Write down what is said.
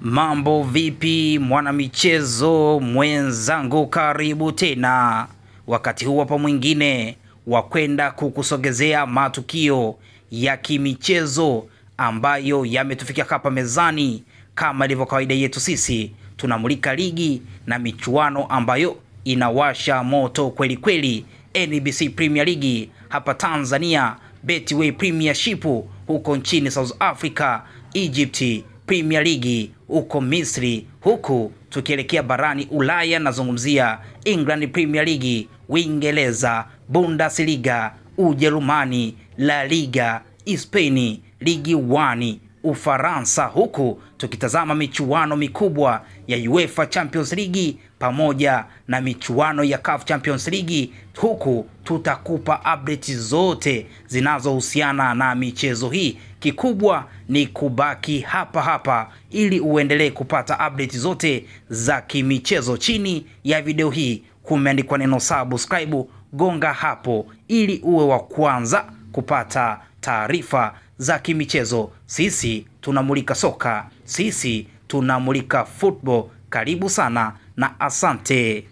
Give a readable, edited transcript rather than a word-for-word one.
Mambo vipi mwanamichezo mwenzangu, karibu tena wakati huu hapa mwingine wa kwenda kukusogezea matukio ya kimichezo ambayo yametufikia hapa mezani. Kama ilivyo kawaida yetu, sisi tunamulika ligi na michuano ambayo inawasha moto kweli kweli. NBC Premier League hapa Tanzania, Betway Premiership huko nchini South Africa, Egypt Premier League huko Misri, huku tukielekea barani Ulaya nazungumzia England Premier League, Uingereza, Bundesliga, Ujerumani, La Liga, Spain, Ligue 1, Ufaransa, huku tukitazama michuano mikubwa ya UEFA Champions League pamoja na michuano ya CAF Champions League. Huku tutakupa update zote zinazohusiana na michezo hii. Kikubwa ni kubaki hapa hapa ili uendelee kupata update zote za kimichezo. Chini ya video hii kumeandikwa neno subscribe, gonga hapo ili uwe wa kwanza kupata taarifa za kimichezo. Sisi tunamulika soka, sisi tunamulika football. Karibu sana na asante.